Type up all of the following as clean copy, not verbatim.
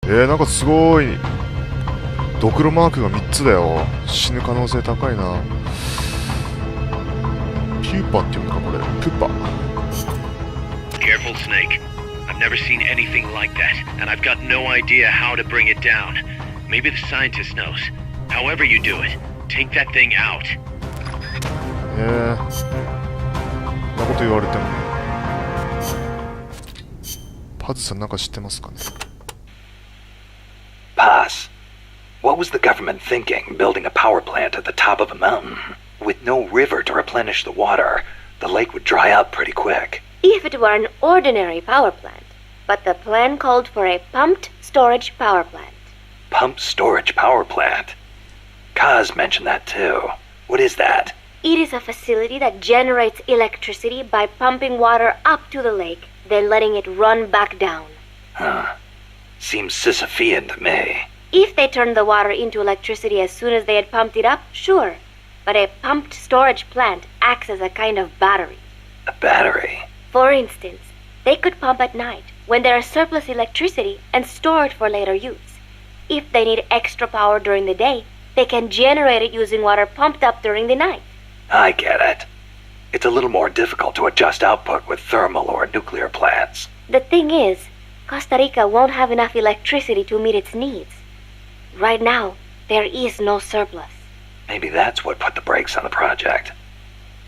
なんかすごいドクロマークが3つだよ。死ぬ可能性高いな。ピューパっていうのかこれ。プッパ。 Careful, Snake. I've never seen anything like that, and I've got no idea how to bring it down. Maybe the scientist knows. However you do it, take that thing out. そんなこと言われても。パズさんなんか知ってますかね。Paz, what was the government thinking building a power plant at the top of a mountain? With no river to replenish the water, the lake would dry up pretty quick. If it were an ordinary power plant, but the plan called for a pumped storage power plant. Pumped storage power plant? Kaz mentioned that too. What is that? It is a facility that generates electricity by pumping water up to the lake, then letting it run back down. Huh. Seems Sisyphean to me. If they turned the water into electricity as soon as they had pumped it up, sure. But a pumped storage plant acts as a kind of battery. A battery? For instance, they could pump at night when there is surplus electricity and store it for later use. If they need extra power during the day, they can generate it using water pumped up during the night. I get it. It's a little more difficult to adjust output with thermal or nuclear plants. The thing is, Costa Rica won't have enough electricity to meet its needs. Right now, there is no surplus. Maybe that's what put the brakes on the project.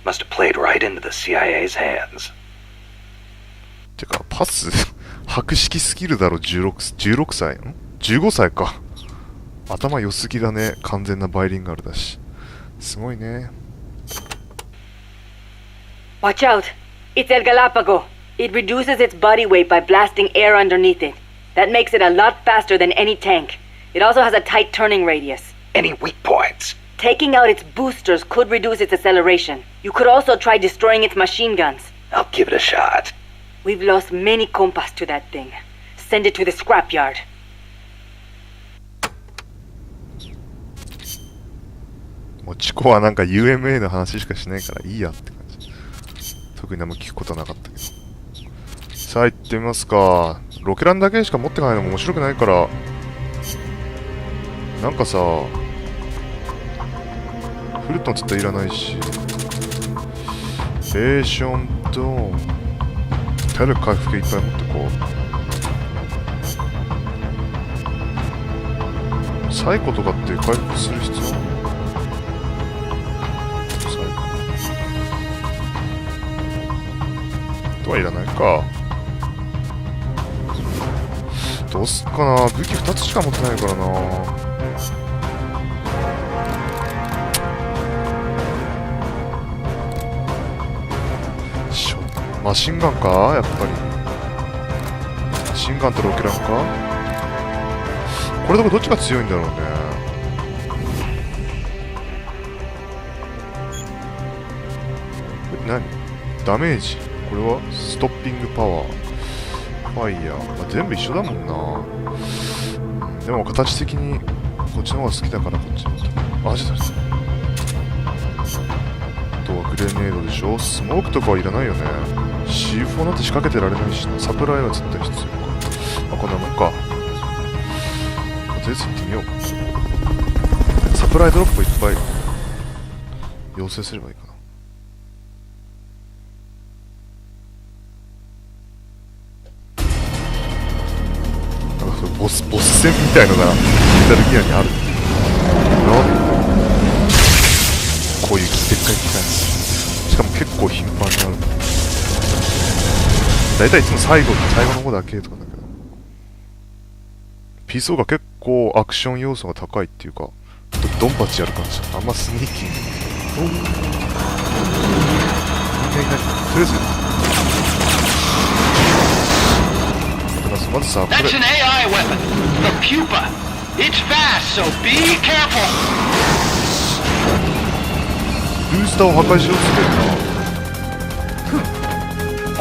Must have played right into the CIA's hands. てかパス博識すぎるだろ。16歳ん ?15 歳か。頭良すぎだね。完全なバイリンガルだし。すごいね。Watch out! It's El Galapago. It reduces its body weight by blasting air underneath it. That makes it a lot faster than any tank. It also has a tight turning radius. Any weak points? Taking out its boosters could reduce its acceleration. You could also try destroying its machine guns. I'll give it a shot. We've lost many compas to that thing. Send it to the scrapyard. もうチコはなんか UMA の話しかしないからいいやって感じ。特に何も聞くことはなかったけど。さあ行ってみますか。ロケランだけしか持ってかないのも面白くないから、なんかさ、フルトン絶対いらないし、ベーションと体力回復系いっぱい持ってこう。サイコとかって回復する必要？とはいらないか。どうすっかな。武器2つしか持ってないからな。マシンガンかやっぱり。マシンガンとロケランか。これとこどっちが強いんだろうね。何？ダメージ。これはストッピングパワー、ファイヤー、まあ、全部一緒だもんな。でも形的にこっちの方が好きだからこっちのと。マジだ。あとはグレネードでしょ。スモークとかはいらないよね。C4 なんて仕掛けてられないしな。サプライは絶対必要か。まあこんなもんか。とりあえず行ってみよう。サプライドロップいっぱい要請すればいいかな。ボス戦みたいのがメタルギアにある。なんでこういうでっかい機械、しかも結構頻繁にある。だいたいいつも最後の方だけとかだけど、 PSO が結構アクション要素が高いっていうか、ドンパチやる感じ。あんまスニーキーにとりあえずまずさ、これ That's an AI weapon. The pupa. It's fast, so be careful. ブースターを破壊しようとしてるな。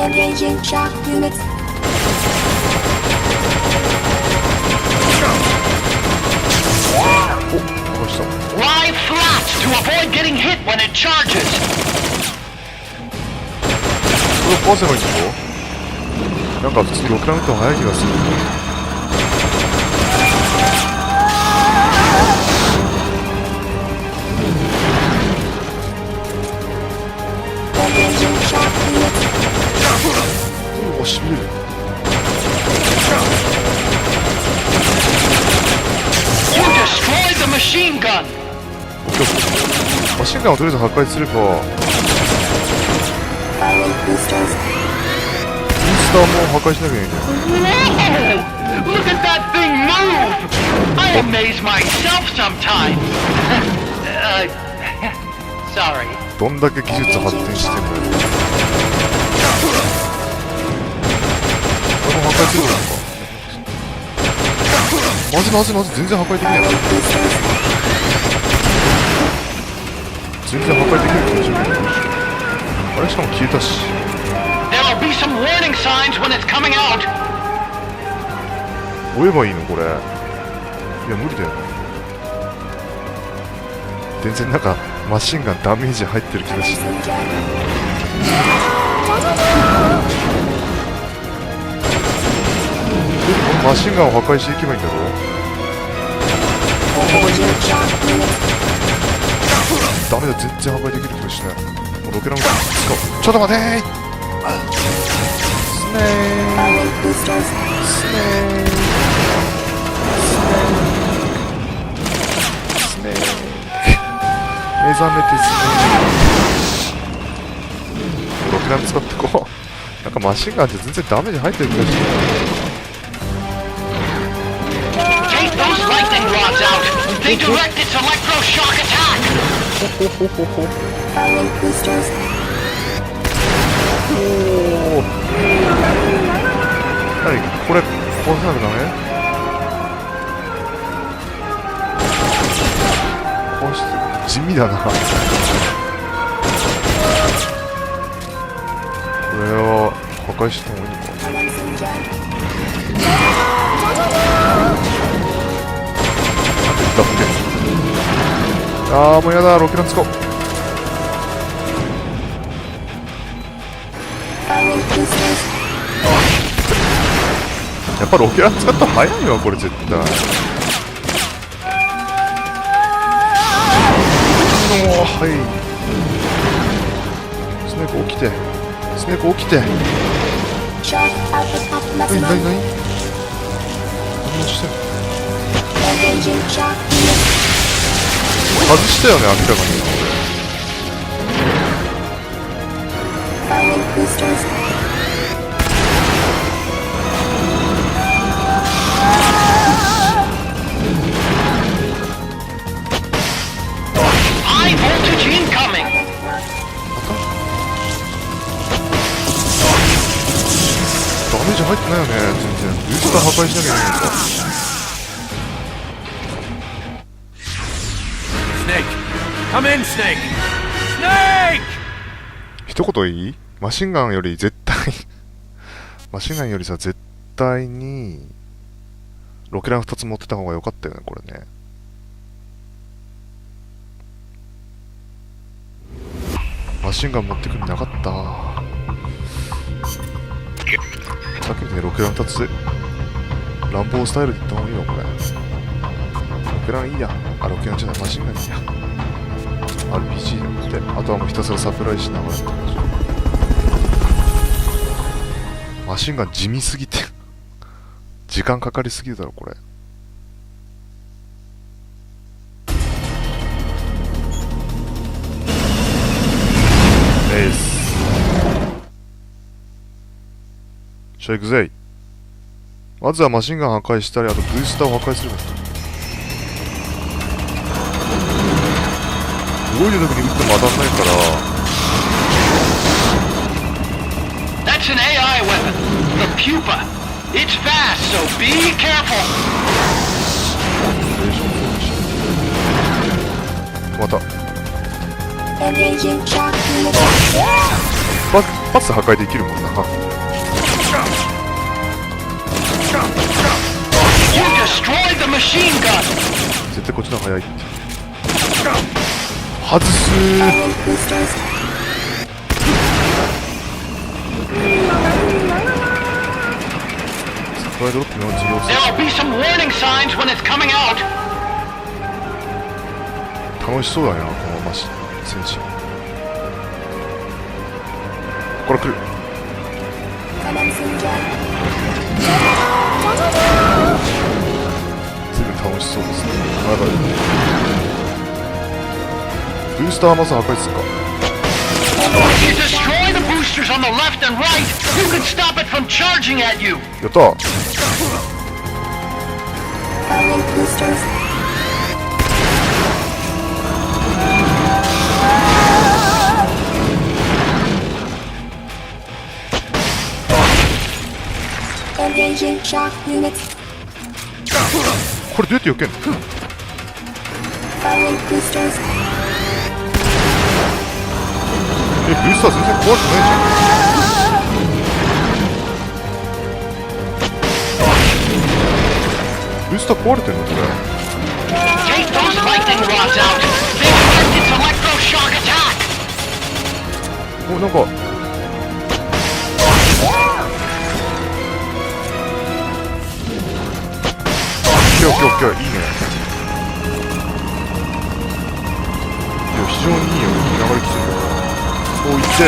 Engaging shock units. お、破壊した。 Lie flat to avoid getting hit when it charges. これを壊せばいいんだろ。なんか普通にロケラン打った方が早い気がする。gun. マシンガンをとりあえず破壊すれば、ブースターも破壊しなきゃいけないんだよ。 Whoa! Look at that thing move! I amaze myself sometimes. Sorry. どんだけ技術発展してんだよ。これも破壊するのか。マジ全然破壊できない。全然破壊できる気がしない。あれしかも消えたし。 There'll be some warning signs when it's coming out. 追えばいいのこれ。いや無理だよね。全然なんかマシンガンダメージ入ってる気がしない。マシンガンを破壊していけばいいんだろう。ダメだ、全然破壊できる気がしない。もうロケラン使おう。ちょっと待てー。スネースネースネー目覚めてスネーロケラン使ってこう。なんかマシンガンって全然ダメージ入ってる気がしない。 Take those lightning rods out. They direct its electroshock attack. おお。何これ壊さなくダメ？壊して地味だな。これを破壊してもいいのか。だってあーもうやだ、ロケラン使おう。やっぱロケラン使ったら早いわこれ絶対。おーはいスネーク起きてスネーク起きて。何何してんの。外したよね明らかに。High voltage incoming. ダメージ入ってないよね全然。ブースター破壊しなきゃいけないのか。Come in, Snake! Snake! 一言いい？マシンガンより絶対マシンガンよりさ絶対にロケラン2つ持ってた方が良かったよねこれね。マシンガン持ってくるんなかった。さっきみたいにロケラン2つで乱暴スタイルでいった方がいいよこれ。ロケランいいや。あ、ロケランじゃない、マシンガンいいや。RPG であとはもうひたすらサプライしながらって感じ。マシンガン地味すぎて時間かかりすぎるだろこれ。エースじゃあ行くぜ。まずはマシンガン破壊したり、あとブースターを破壊する。動いてる時に撃っても当たんないから。 That's an AI weapon. The pupa. It's fast, so be careful. またパス破壊できるもんな。 You destroyed the machine gun. 絶対こっちの方が早いって。外すー。サプライドロップの重要性。 There'll be some warning signs when it's coming out. 楽しそうだねこのマシ戦士。これ来る。随分楽しそうですね。やばい。ースターまず破壊するか。 You destroy the boosters on the left and right, you can stop it from charging at you! やったー。 Firing boosters. Engaging shock units. これどうやって避けんの？ Firing boosters. ブースター全然壊れてないじゃん。ブースター壊れてんのこれ。 Take those lightning rods out! They prevent its electroshock attack! お、なんかオッケーオッケーオッケー、いいね。いや、非常にいいよ、流れ来てるよ。こういって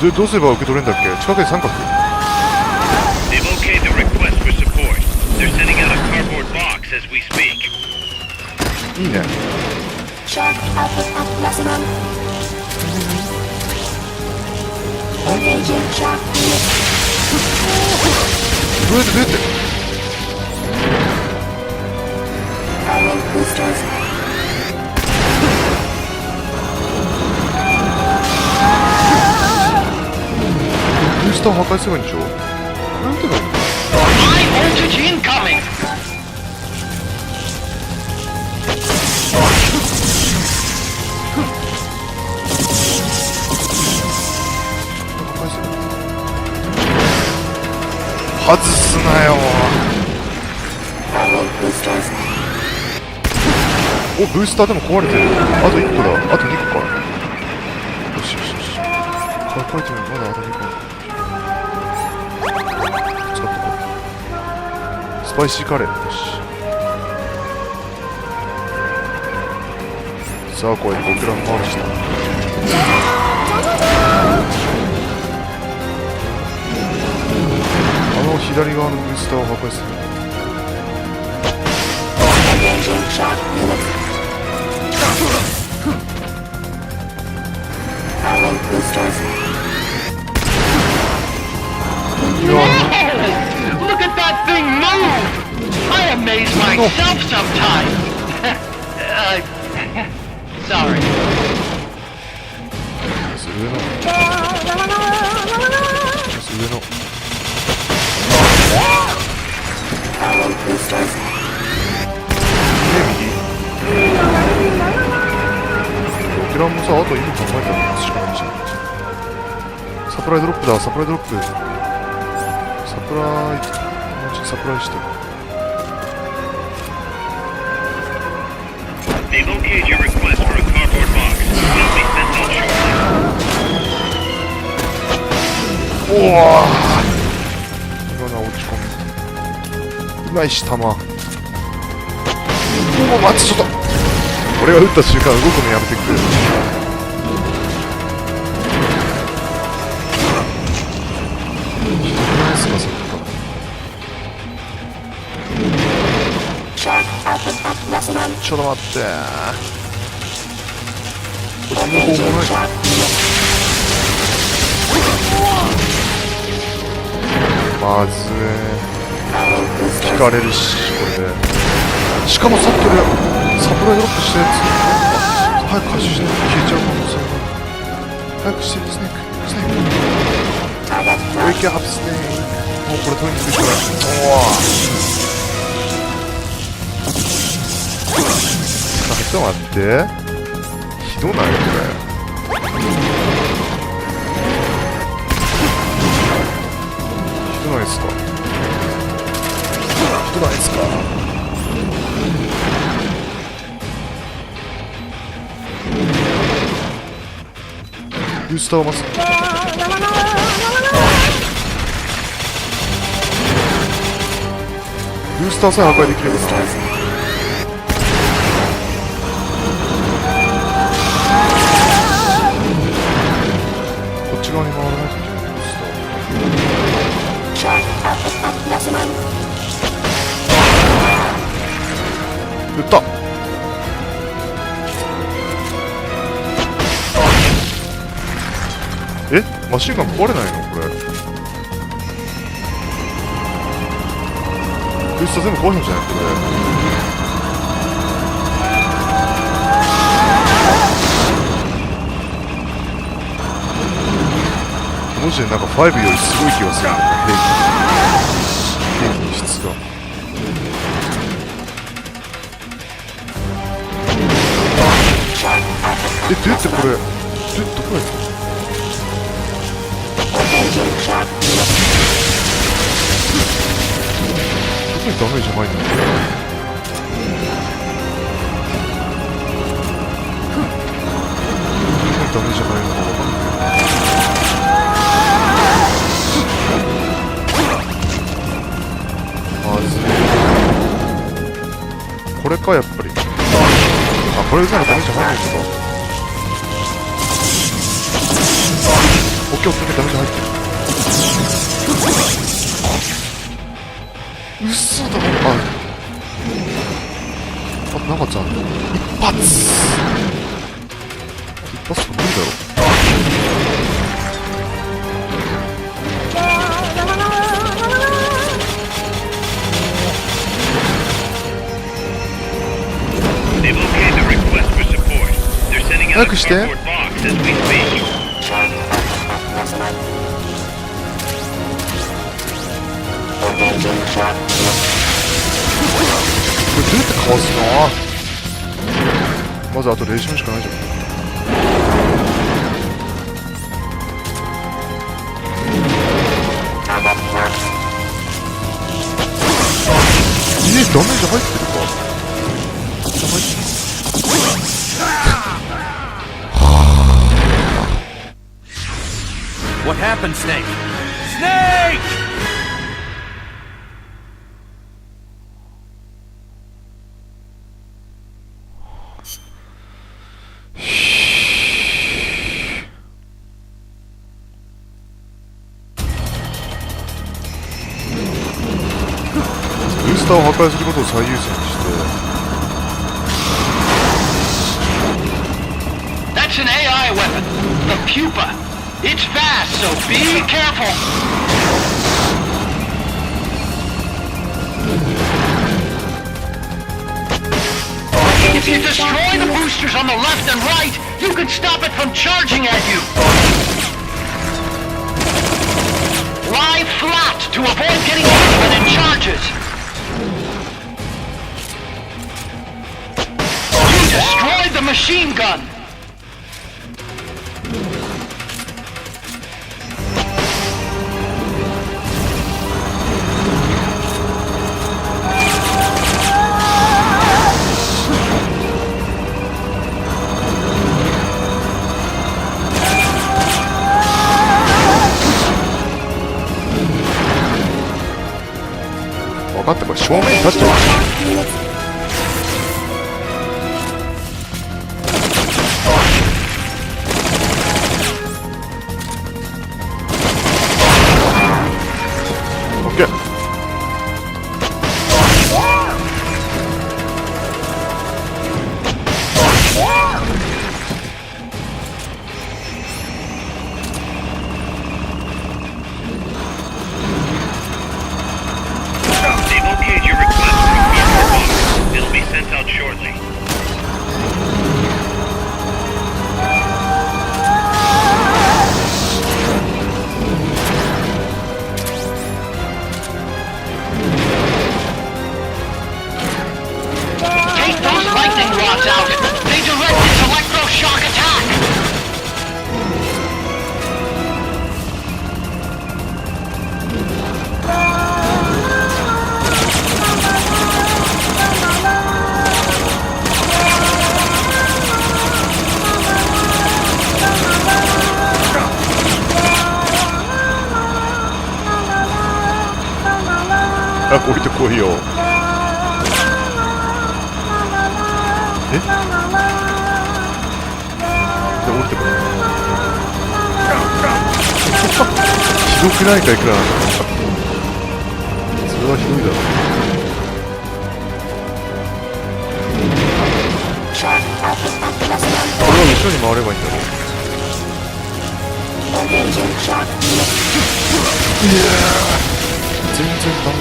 でどうすれば受け取れるんだっけ？近くで三角。 They've okayed the request for support. They're sending out a cardboard box as we speak. いいね。 Shock output at maximum. Engaging shock units. どうやって Firing boosters. ブースターを破壊すればいいんでしょ？なんていうの？ High voltage incoming! 外すなよ。 Firing boosters. お、ブースターでも壊れてる。あと1個だ。あと2個か。よしよしよし。書いてみる。まだあと2個。使っとこう。スパイシーカレー。よし。さあ、これ5グラム回るした。左側のブースターを破壊する。 Engaging shock units. Firing boosters. Look at that thing move! I amaze myself sometimes! Sorry. 上の。上の。 Firing boosters. 右。もさ、あと今考えたらしかないじゃん。サプライドロップだ、サプライドロップ。サプライ、サプライして。They've okayed your request for a cardboard box. It'll be sent out shortly. おお。今のは落ち込む。うまいし、弾。おお、待って、ちょっと。俺が撃った瞬間、動くのやめてくれ。ちょっと待って。こっちの方もない。まず聞かれるし、これで。しかもさっき俺サプライドロップしたやつ早く回収しないと消えちゃう可能性が。早くしてる、スネーク。スネーク。ウェイキャーアップスネーク。もうこれ取りに来るから。おお。ちょっと待って。ひどないこれ。ひどないですか。ひどないですか。ブースターを待つ。ブースターさえ破壊できればな。こっち側に回らないといけないブースター。撃った。え、マシンガン壊れないのこれ。クリスタ全部壊れるんじゃないこれ。文字でなんか5よりすごい気がするんだよね、兵器の質が。え、どうやってこれ、どこやったの？ Engine shock unit. どこにダメージ入んの？ダメージ入るのか分かんない。まずい。これかやっぱり。あ、これじゃダメージ入んないのか。オッケーオッケー、ダメージ入ってる。嘘だ。あ、なんかちゃん一発と無理だろ。They've okayed the request for support. They're sending out a 早くして。 cardboard box as we speak. Engine shock unit. これどうやってかわすの？まずあと練習しかないじゃん。ダメージ入ってるか？入ってる。 What happened, Snake? Snake!ブースターを破壊することを最優先にして。 That's an AI weapon. The Pupa. It's fast, so be careful. If you destroy the boosters on the left and right, you can stop it from charging at you. Lie flat to avoid getting hit when it charges. You destroyed the machine gun.分かった、これ正面に立っちゃう。オッケー。They've okayed your request for a cardboard box. It'll be sent out shortly. Take those lightning rods out. They direct its electroshock attack.あ、降りてこいよ。え？じゃあ降りてこい。ひどくないかいくらなんだ。それはひどいだろ。これは後ろに回ればいいんだろう。全然ダメだ。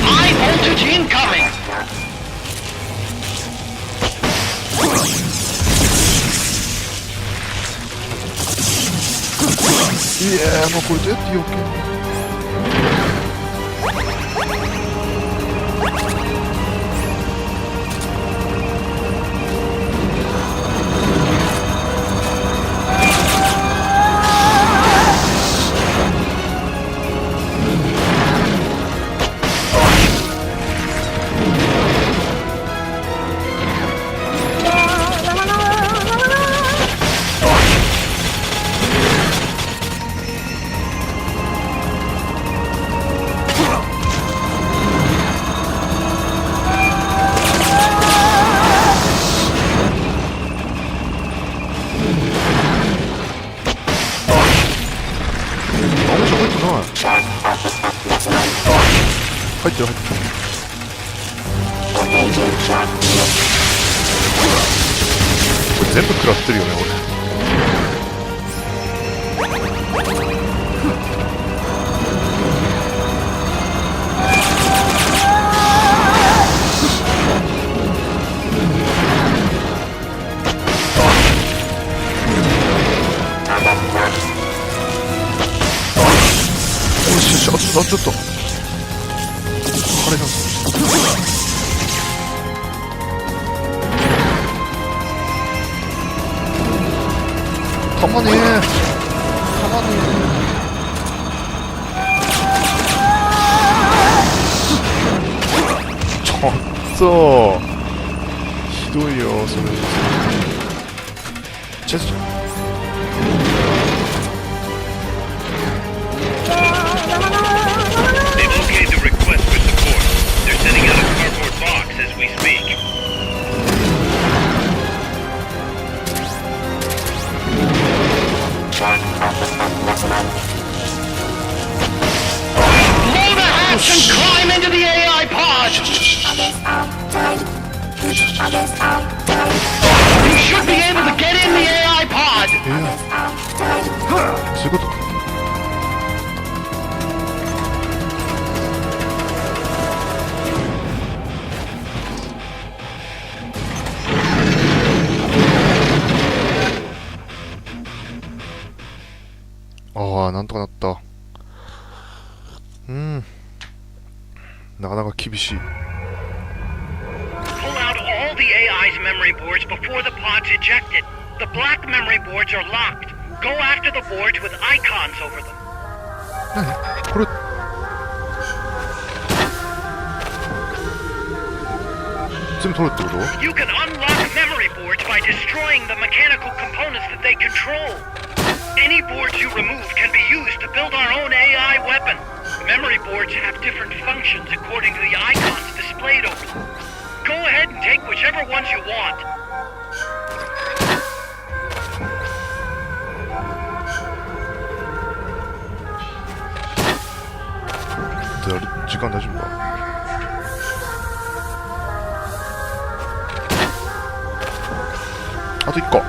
High voltage incoming! いやー、もうこれどうやって避けんの。入ってる入ってる。これ全部食らってるよね俺。よしよし、あちょっとあれなんですたまねえたまねえ。ちょっとひどいよそれ。チェスチャThey've okayed the request for support. They're sending out a cardboard box as we speak. Blow the hatch and climb into the AI pod! You should be able to get in the AI pod! そういうことか。ああ、なんとかなった。なかなか厳しい。Pull out all the AI's memory boards before the pod's ejected. The black memory boards are locked. Go after the boards with icons over them. 何これ。全部取るってこと？ You can unlock memory boards by destroying the mechanical components that they control. Any boards you remove can be used to build our own AI weapon. Memory boards have different functions according to the icons displayed over them. Go ahead and take whichever ones you want. 時間大丈夫か？あと1個。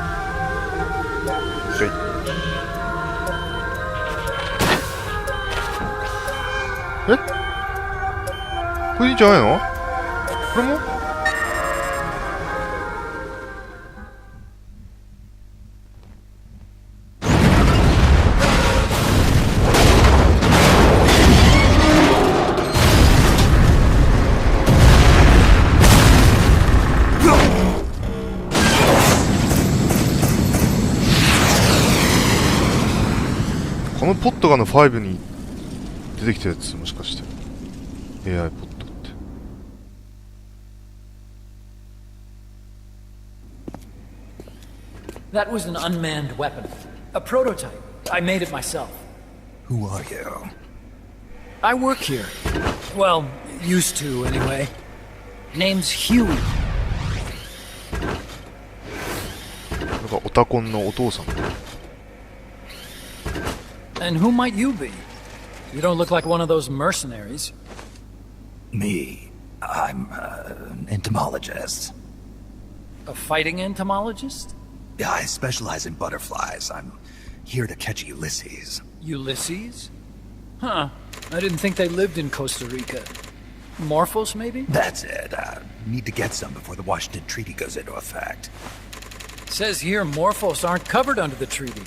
え？これいいんじゃないの？これも？このポットが5に出てきたやつもしかして AI ポットって。That was an unmanned weapon. A prototype. I made it myself. Who are you? I work here. Well, used to, anyway. Name's Huey. タコンのお父さん。 And who might you be? You don't look like one of those mercenaries. Me. I'm an entomologist. A fighting entomologist? Yeah, I specialize in butterflies. I'm here to catch Ulysses. Ulysses? Huh. I didn't think they lived in Costa Rica. Morphos, maybe? That's it. Need to get some before the Washington Treaty goes into effect. Says here Morphos aren't covered under the treaty.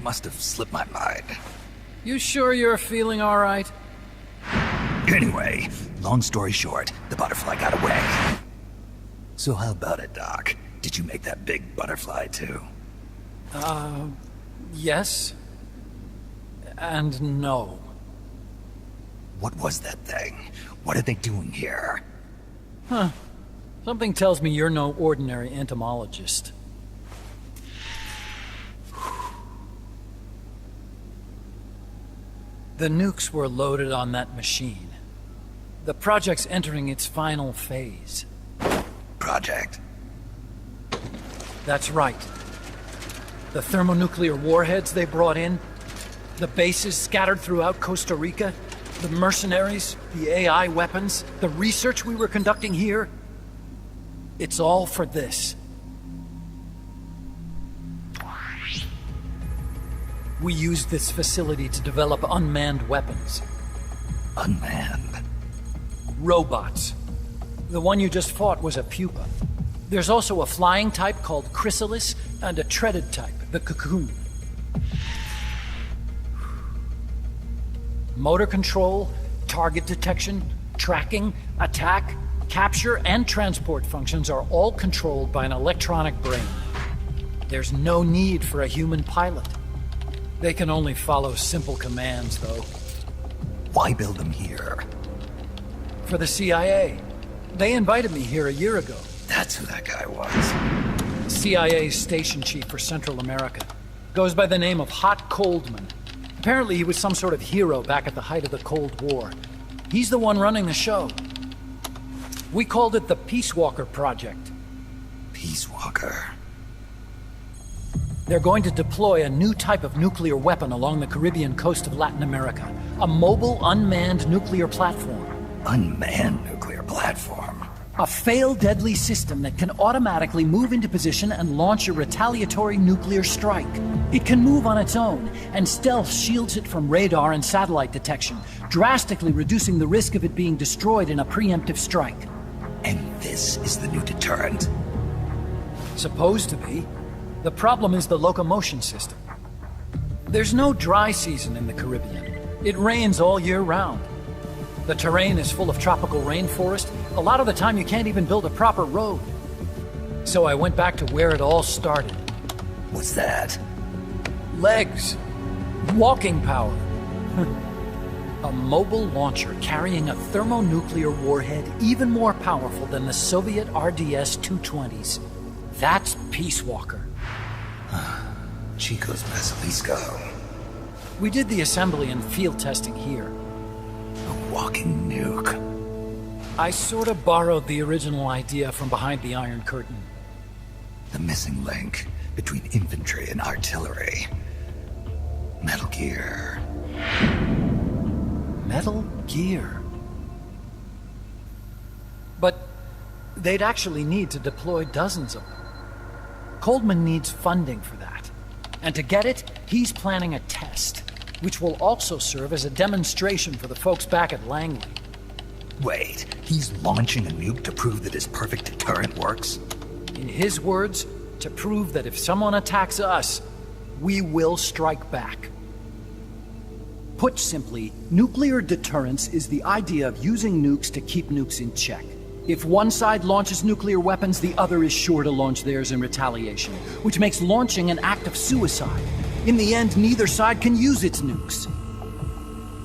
Must have slipped my mind. You sure you're feeling all right? Anyway, long story short, the butterfly got away. So how about it, Doc? Did you make that big butterfly too? Yes. And no. What was that thing? What are they doing here? Huh. Something tells me you're no ordinary entomologist. The nukes were loaded on that machine. The project's entering its final phase. Project? That's right. The thermonuclear warheads they brought in, the bases scattered throughout Costa Rica, the mercenaries, the AI weapons, the research we were conducting here. It's all for this. We used this facility to develop unmanned weapons. Unmanned? Robots. The one you just fought was a pupa. There's also a flying type called Chrysalis and a treaded type, the Cocoon. Motor control, target detection, tracking, attack, capture, and transport functions are all controlled by an electronic brain. There's no need for a human pilot. They can only follow simple commands, though. Why build them here? For the CIA. They invited me here a year ago. That's who that guy was. CIA's station chief for Central America. Goes by the name of Hot Coldman. Apparently he was some sort of hero back at the height of the Cold War. He's the one running the show. We called it the Peace Walker Project. Peace Walker? They're going to deploy a new type of nuclear weapon along the Caribbean coast of Latin America. A mobile, unmanned nuclear platform. Unmanned nuclear platform? A fail-deadly system that can automatically move into position and launch a retaliatory nuclear strike. It can move on its own, and stealth shields it from radar and satellite detection, drastically reducing the risk of it being destroyed in a preemptive strike. And this is the new deterrent? Supposed to be. The problem is the locomotion system. There's no dry season in the Caribbean. It rains all year round. The terrain is full of tropical rainforest. A lot of the time you can't even build a proper road. So I went back to where it all started. What's that? Legs. Walking power. A mobile launcher carrying a thermonuclear warhead even more powerful than the Soviet RDS-220s. That's Peace Walker. Chico's Basilisco. We did the assembly and field testing here. A walking nuke. I sort of borrowed the original idea from behind the Iron Curtain. The missing link between infantry and artillery. Metal Gear. Metal Gear. But they'd actually need to deploy dozens of them. Coldman needs funding for that. And to get it, he's planning a test, which will also serve as a demonstration for the folks back at Langley. Wait, he's launching a nuke to prove that his perfect deterrent works? In his words, to prove that if someone attacks us, we will strike back. Put simply, nuclear deterrence is the idea of using nukes to keep nukes in check. If one side launches nuclear weapons, the other is sure to launch theirs in retaliation, which makes launching an act of suicide. In the end, neither side can use its nukes.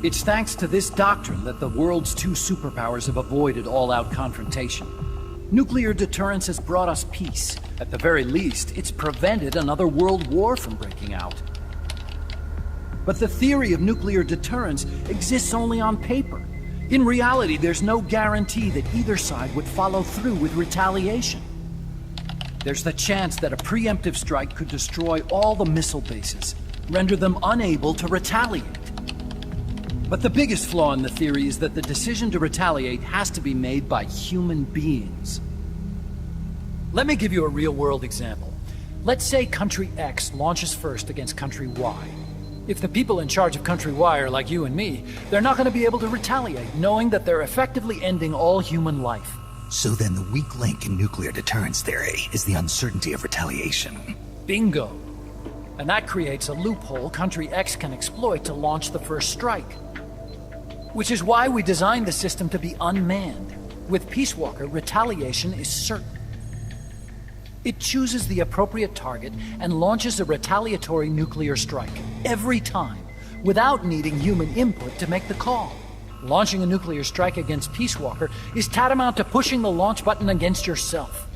It's thanks to this doctrine that the world's two superpowers have avoided all-out confrontation. Nuclear deterrence has brought us peace. At the very least, it's prevented another world war from breaking out. But the theory of nuclear deterrence exists only on paper. In reality, there's no guarantee that either side would follow through with retaliation. There's the chance that a preemptive strike could destroy all the missile bases, render them unable to retaliate. But the biggest flaw in the theory is that the decision to retaliate has to be made by human beings. Let me give you a real-world example. Let's say Country X launches first against Country Y. If the people in charge of Country Y are like you and me, they're not going to be able to retaliate, knowing that they're effectively ending all human life. So then the weak link in nuclear deterrence theory is the uncertainty of retaliation. Bingo. And that creates a loophole Country X can exploit to launch the first strike. Which is why we designed the system to be unmanned. With Peace Walker, retaliation is certain. It chooses the appropriate target and launches a retaliatory nuclear strike every time, without needing human input to make the call. Launching a nuclear strike against Peace Walker is tantamount to pushing the launch button against yourself.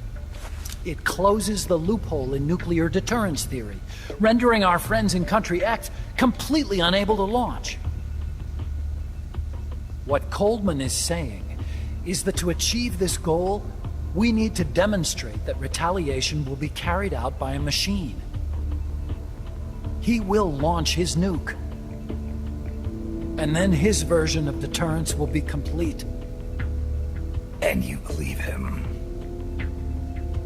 It closes the loophole in nuclear deterrence theory, rendering our friends in Country X completely unable to launch. What Coldman is saying is that to achieve this goal, we need to demonstrate that retaliation will be carried out by a machine. He will launch his nuke. And then his version of deterrence will be complete. And you believe him?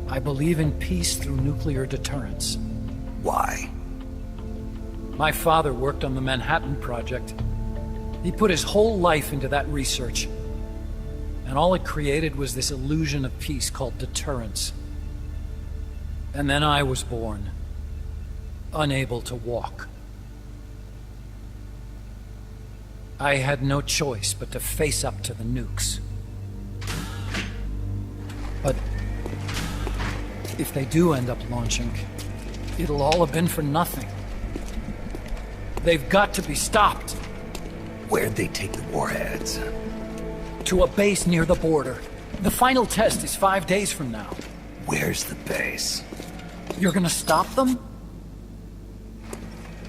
I believe in peace through nuclear deterrence. Why? My father worked on the Manhattan Project. He put his whole life into that research. And all it created was this illusion of peace called deterrence. And then I was born, unable to walk. I had no choice but to face up to the nukes. But if they do end up launching, it'll all have been for nothing. They've got to be stopped. Where'd they take the warheads? To a base near the border. The final test is 5 days from now. Where's the base? You're gonna stop them?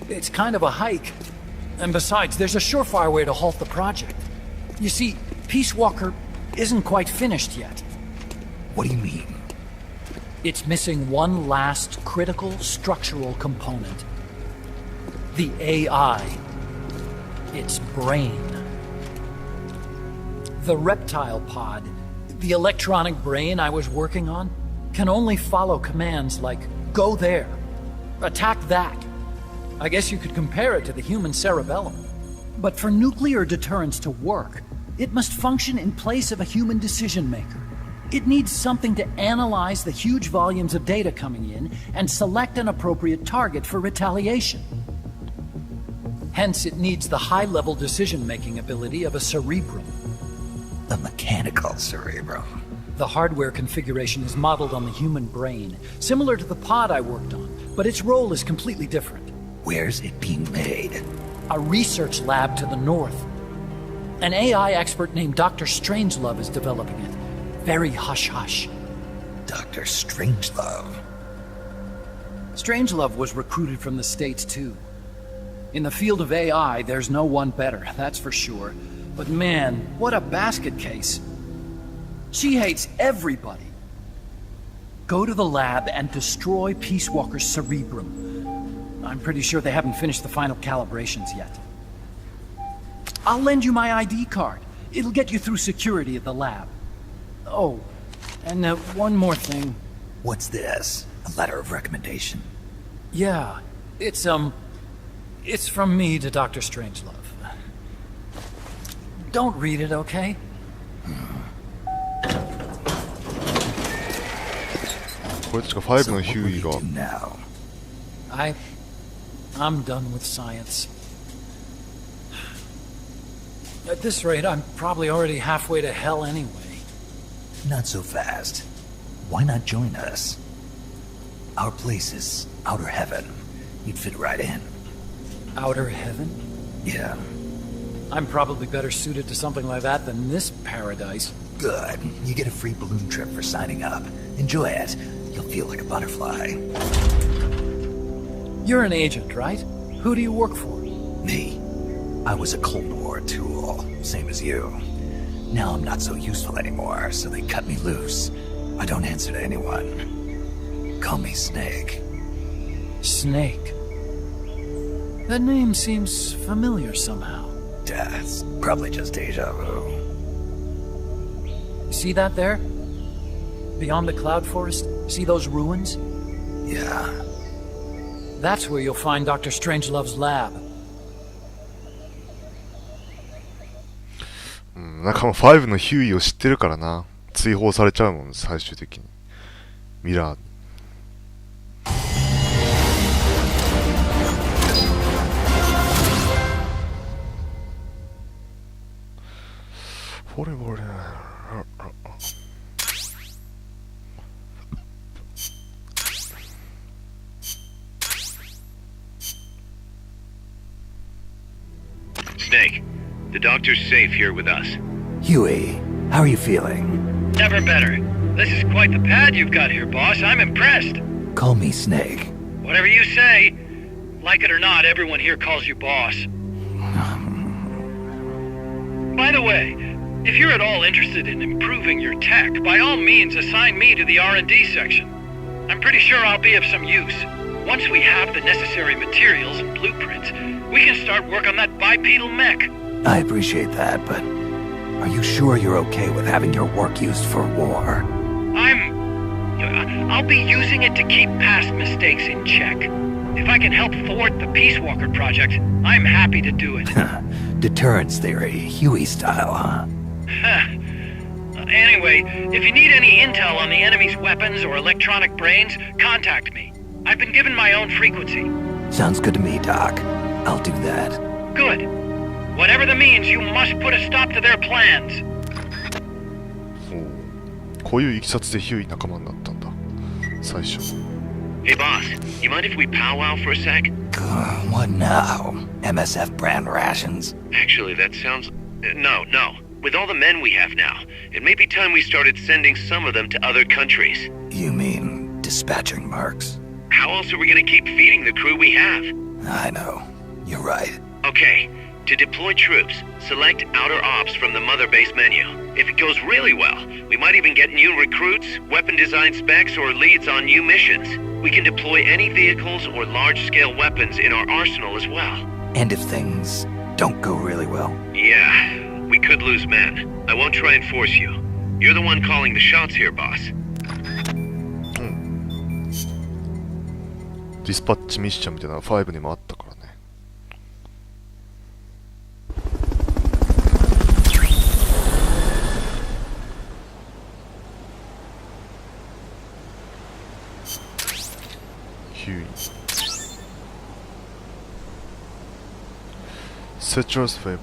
It's kind of a hike. And besides, there's a surefire way to halt the project. You see, Peace Walker isn't quite finished yet. What do you mean? It's missing one last critical structural component. The AI. Its brain. The reptile pod, the electronic brain I was working on, can only follow commands like, go there, attack that. I guess you could compare it to the human cerebellum. But for nuclear deterrence to work, it must function in place of a human decision maker. It needs something to analyze the huge volumes of data coming in and select an appropriate target for retaliation. Hence, it needs the high-level decision-making ability of a cerebrum. A mechanical cerebrum. The hardware configuration is modeled on the human brain, similar to the pod I worked on, but its role is completely different. Where's it being made? A research lab to the north. An AI expert named Dr. Strangelove is developing it. Very hush-hush. Dr. Strangelove? Strangelove was recruited from the States, too. In the field of AI, there's no one better, that's for sure. But man, what a basket case. She hates everybody. Go to the lab and destroy Peace Walker's cerebrum. I'm pretty sure they haven't finished the final calibrations yet. I'll lend you my ID card. It'll get you through security at the lab. Oh, and one more thing. What's this? A letter of recommendation? Yeah, it's from me to Dr. Strangelove. Don't read it, okay?これ確か5の So ヒュ what ー will イ you が do now? I'm done with science. At this rate, I'm probably already halfway to hell anyway. Not so fast. Why not join us? Our place is outer heaven. You'd fit right in. Outer heaven? Yeah, I'm probably better suited to something like that than this paradise. good. You get a free balloon trip for signing up. Enjoy it. You'll feel like a butterfly. You're an agent, right? Who do you work for? Me. I was a Cold War tool, same as you. Now I'm not so useful anymore, so they cut me loose. I don't answer to anyone. Call me Snake. Snake. That name seems familiar somehow. That's probably just deja vu. You see that there? Beyond the cloud forest? See those ruins? Yeah. That's where you'll find Dr. Strangelove's lab. 仲間5のヒューイを知ってるからな。追放されちゃうもん、最終的に。ミラー。フォレボレ。Snake, the doctor's safe here with us. Huey, how are you feeling? Never better. This is quite the pad you've got here, boss. I'm impressed. Call me Snake. Whatever you say. Like it or not, everyone here calls you boss. By the way, if you're at all interested in improving your tech, by all means assign me to the R&D section. I'm pretty sure I'll be of some use. Once we have the necessary materials and blueprints, we can start work on that bipedal mech. I appreciate that, but are you sure you're okay with having your work used for war? I'll be using it to keep past mistakes in check. If I can help thwart the Peace Walker project, I'm happy to do it. Deterrence theory, Huey style, huh? Anyway, if you need any intel on the enemy's weapons or electronic brains, contact me. I've been given my own frequency. Sounds good to me, Doc. I'll do that. Good. Whatever the means, you must put a stop to their plans. こういういきさつでヒューイ仲間になったんだ。最初。Hey boss, you mind if we powwow for a sec? What now? MSF brand rations? Actually, that sounds... No. With all the men we have now, it may be time we started sending some of them to other countries. You mean dispatching marks? How else are we gonna keep feeding the crew we have? I know. You're right. Okay, to deploy troops, select Outer Ops from the Mother Base menu. If it goes really well, we might even get new recruits, weapon design specs, or leads on new missions. We can deploy any vehicles or large-scale weapons in our arsenal as well. And if things don't go really well? Yeah, we could lose men. I won't try and force you. You're the one calling the shots here, boss. ディスパッチミッションみたいなのが5にもあったからね。ヒューイ。Citrus Favor。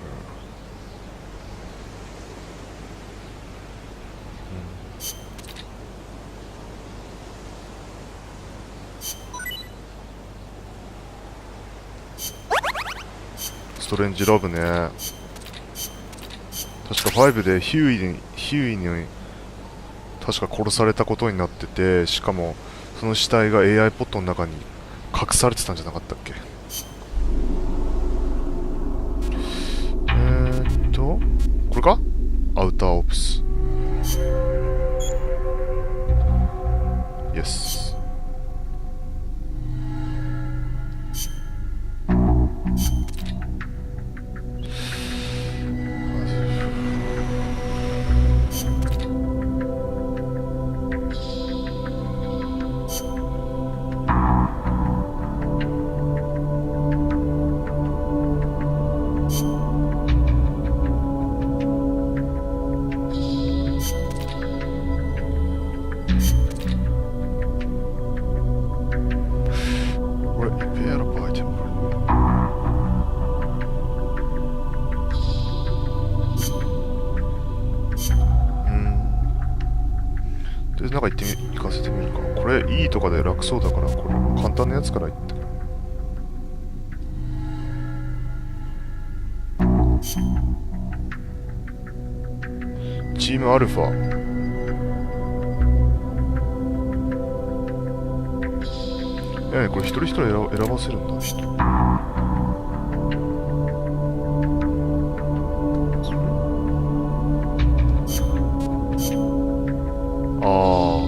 ストレンジラブね。確か5でヒューイに確か殺されたことになってて、しかもその死体が AI ポットの中に隠されてたんじゃなかったっけ。これかアウターオプス。イエス。なんか行かせてみるか。これ E とかで楽そうだから、これ簡単なやつから行ってくる。チームアルファ。これ一人一人選ばせるんだ、人。こ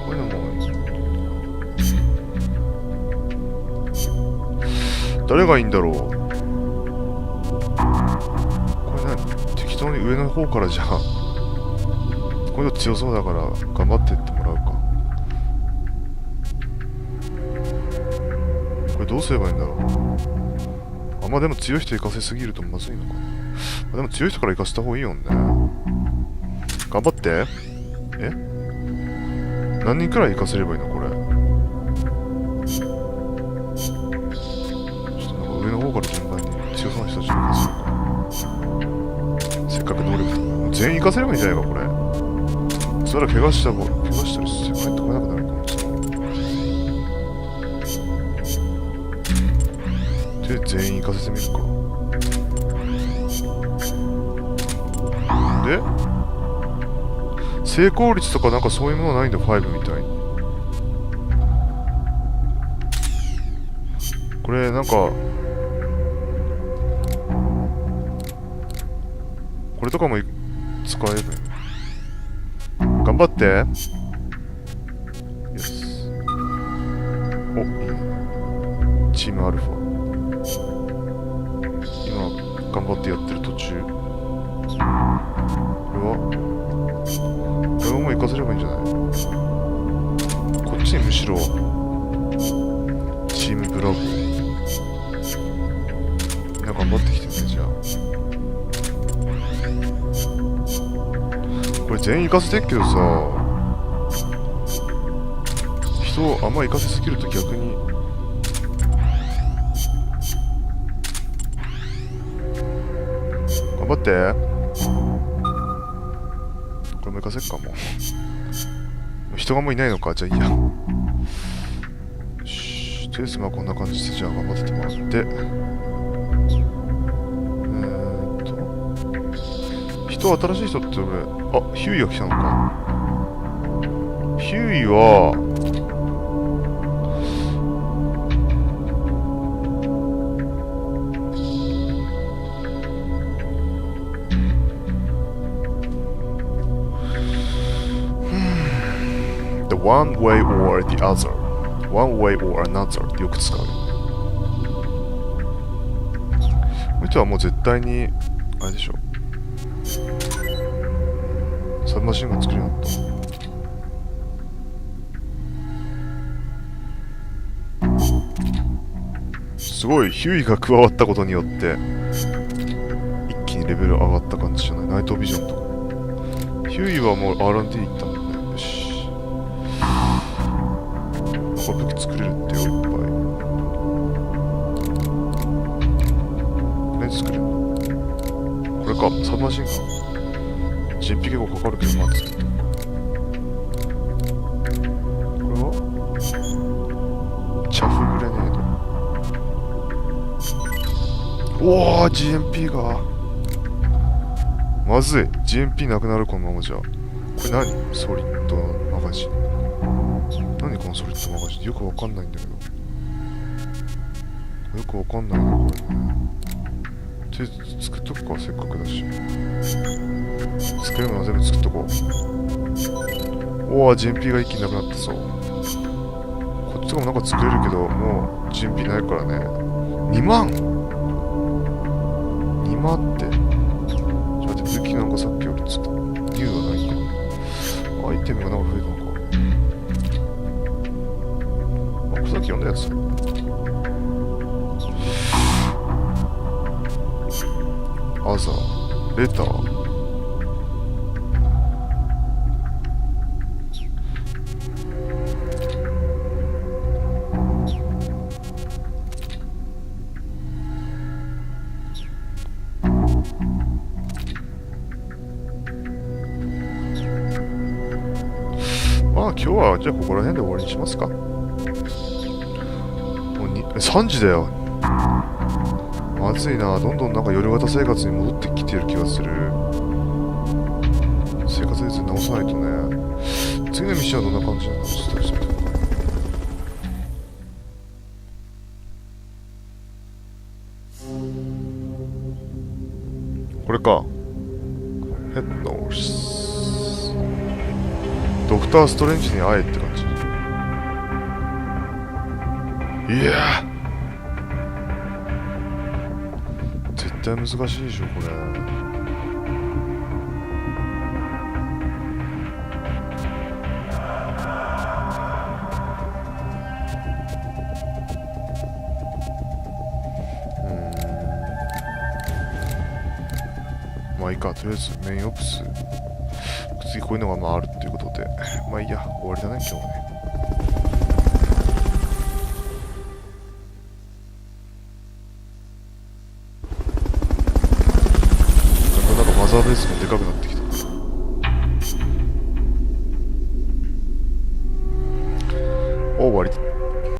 ういうのも誰がいいんだろう。これ何、適当に上の方からじゃあこういうの強そうだから頑張ってってもらうか。これどうすればいいんだろう。あんまでも強い人行かせすぎるとまずいのかな。でも強い人から行かせた方がいいよね。頑張って。何人くらい行かせればいいのこれ。ちょっとなんか上の方から順番に強そうな人たちに行かせるか。せっかく能力と全員行かせればいいんじゃないかこれ。そしたら怪我したりして帰ってこなくなるかもしれない。で全員行かせてみるか。で成功率とかなんかそういうものはないんだ、5みたいに。これなんかこれとかも使えばいい。頑張って。よし。お、いいね。チームアルファ。今頑張ってやってる途中。これはもう行かせればいいんじゃない。こっちにむしろチームブラボーみんな頑張ってきてね。じゃあこれ全員行かせてっけどさ、人をあんま行かせすぎると逆に頑張って。これも行かせっか。もう人がもういないのか。じゃあいいや。よし、とりあえずまあこんな感じでじゃあ頑張っててもらって、人新しい人って俺、ヒューイが来たのか。ヒューイはThe one way or the other one way or another ってよく使う。この人はもう絶対にあれでしょ、サブマシンガン作るようになった。すごいヒューイが加わったことによって一気にレベル上がった感じじゃない。ナイトビジョンとかヒューイはもう R&D 行ったもんね。よし、これ武器作れるってよ、いっぱい。何作れるのこれか、サブマシンガン。人費結構かかるけど、まあ作ってるか。これはチャフグレネード。おー GMP がまずい。 GMP なくなるこのままじゃ。これ何、ソリッドマガジン。何このソリッドマガジン。よくわかんないんだけど。よくわかんないなこれね。とりあえず作っとくか、せっかくだし。作れるのは全部作っとこう。おー GMP が一気になくなったぞ。こっちとかもなんか作れるけど、もう GMP ないからね。2万って。ちょっと待って、武器なんかさっきより作っ竜はないか。アイテムがなんか増えたのか。これさっき読んだやつ。アザー、レター。まあ今日はじゃあここら辺で終わりにしますか。もう3時だよ。まずいな。どんどんなんか夜型生活に戻ってきてる気がする。生活率直さないとね。次のミッションはどんな感じなの。ちょっと待って。これか。ヘッドノース。ドクター・ストレンジに会えって感じ。いやー対難しいでしょこれ。まあいいか、とりあえずメインオプス次こういうのがまああるっていうことで、まあいいや、終わりだね今日はね。なんかマザーベースもでかくなってきた。終わり。